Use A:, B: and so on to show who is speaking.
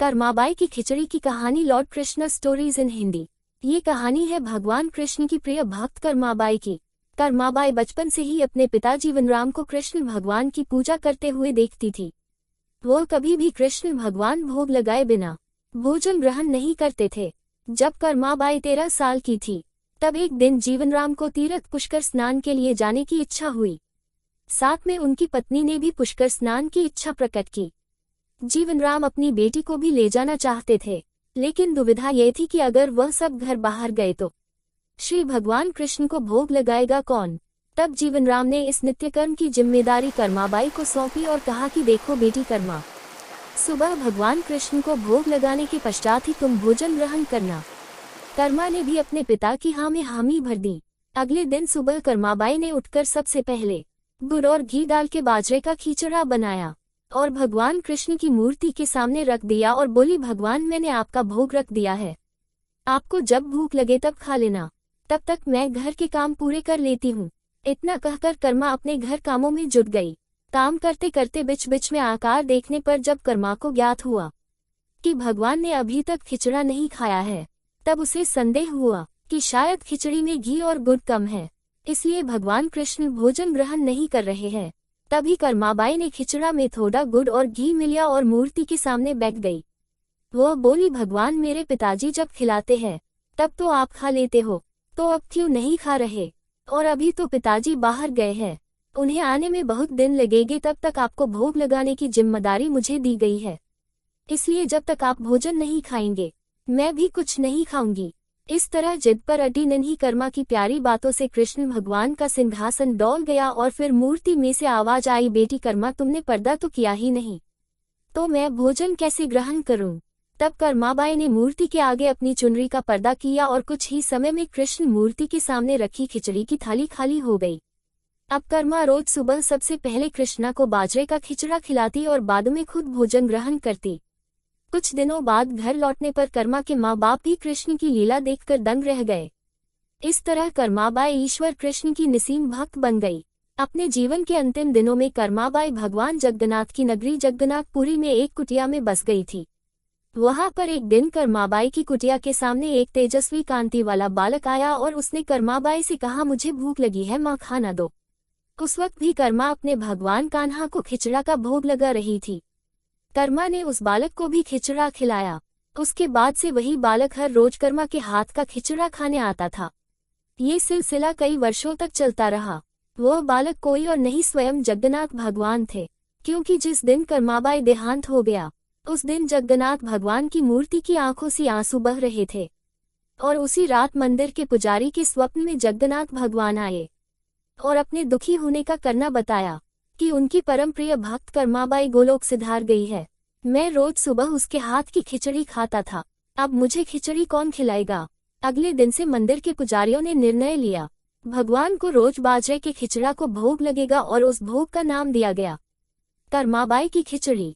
A: कर्माबाई की खिचड़ी की कहानी। Lord Krishna stories in Hindi. ये कहानी है भगवान कृष्ण की प्रिय भक्त कर्माबाई की। कर्माबाई बचपन से ही अपने पिता जीवनराम को कृष्ण भगवान की पूजा करते हुए देखती थी। वो कभी भी कृष्ण भगवान भोग लगाए बिना भोजन ग्रहण नहीं करते थे। जब कर्माबाई 13 साल की थी, तब एक दिन जीवनराम को तीर्थ पुष्कर स्नान के लिए जाने की इच्छा हुई। साथ में उनकी पत्नी ने भी पुष्कर स्नान की इच्छा प्रकट की। जीवनराम अपनी बेटी को भी ले जाना चाहते थे, लेकिन दुविधा ये थी कि अगर वह सब घर बाहर गए तो श्री भगवान कृष्ण को भोग लगाएगा कौन। तब जीवनराम ने इस नित्यकर्म की जिम्मेदारी कर्माबाई को सौंपी और कहा कि देखो बेटी कर्मा, सुबह भगवान कृष्ण को भोग लगाने के पश्चात ही तुम भोजन ग्रहण करना। कर्मा ने भी अपने पिता की हाँ में हामी भर दी। अगले दिन सुबह कर्माबाई ने उठकर सबसे पहले गुड़ और घी डाल के बाजरे का खिचड़ा बनाया और भगवान कृष्ण की मूर्ति के सामने रख दिया और बोली, भगवान मैंने आपका भोग रख दिया है, आपको जब भूख लगे तब खा लेना, तब तक मैं घर के काम पूरे कर लेती हूँ। इतना कहकर कर्मा अपने घर कामों में जुट गई। काम करते करते बीच बीच में आकार देखने पर जब कर्मा को ज्ञात हुआ कि भगवान ने अभी तक खिचड़ा नहीं खाया है, तब उसे संदेह हुआ कि शायद खिचड़ी में घी और गुड़ कम है, इसलिए भगवान कृष्ण भोजन ग्रहण नहीं कर रहे हैं। तभी कर्माबाई ने खिचड़ा में थोड़ा गुड़ और घी मिलाया और मूर्ति के सामने बैठ गई। वह बोली, भगवान मेरे पिताजी जब खिलाते हैं तब तो आप खा लेते हो, तो अब क्यों नहीं खा रहे? और अभी तो पिताजी बाहर गए हैं, उन्हें आने में बहुत दिन लगेंगे, तब तक आपको भोग लगाने की जिम्मेदारी मुझे दी गई है, इसलिए जब तक आप भोजन नहीं खाएंगे मैं भी कुछ नहीं खाऊंगी। इस तरह जिद पर अटी नन्ही कर्मा की प्यारी बातों से कृष्ण भगवान का सिंहासन डोल गया और फिर मूर्ति में से आवाज आई, बेटी कर्मा तुमने पर्दा तो किया ही नहीं, तो मैं भोजन कैसे ग्रहण करूं? तब कर्माबाई ने मूर्ति के आगे अपनी चुनरी का पर्दा किया और कुछ ही समय में कृष्ण मूर्ति के सामने रखी खिचड़ी की थाली खाली हो गई। अब कर्मा रोज सुबह सबसे पहले कृष्णा को बाजरे का खिचड़ा खिलाती और बाद में खुद भोजन ग्रहण करती। कुछ दिनों बाद घर लौटने पर कर्मा के माँ बाप भी कृष्ण की लीला देखकर दंग रह गए। इस तरह कर्माबाई ईश्वर कृष्ण की निसीम भक्त बन गई। अपने जीवन के अंतिम दिनों में कर्माबाई भगवान जगन्नाथ की नगरी जगन्नाथपुरी में एक कुटिया में बस गई थी। वहां पर एक दिन कर्माबाई की कुटिया के सामने एक तेजस्वी कांति वाला बालक आया और उसने कर्माबाई से कहा, मुझे भूख लगी है माँ, खाना दो। उस वक्त भी कर्मा अपने भगवान कान्हा को खिचड़ा का भोग लगा रही थी। कर्मा ने उस बालक को भी खिचड़ा खिलाया। उसके बाद से वही बालक हर रोज कर्मा के हाथ का खिचड़ा खाने आता था। ये सिलसिला कई वर्षों तक चलता रहा। वह बालक कोई और नहीं, स्वयं जगन्नाथ भगवान थे, क्योंकि जिस दिन कर्माबाई देहांत हो गया उस दिन जगन्नाथ भगवान की मूर्ति की आंखों से आंसू बह रहे थे और उसी रात मंदिर के पुजारी के स्वप्न में जगन्नाथ भगवान आए और अपने दुखी होने का करना बताया कि उनकी परम प्रिय भक्त कर्माबाई गोलोक सिधार गई है। मैं रोज सुबह उसके हाथ की खिचड़ी खाता था, अब मुझे खिचड़ी कौन खिलाएगा? अगले दिन से मंदिर के पुजारियों ने निर्णय लिया, भगवान को रोज बाजरे के खिचड़ा को भोग लगेगा और उस भोग का नाम दिया गया कर्माबाई की खिचड़ी।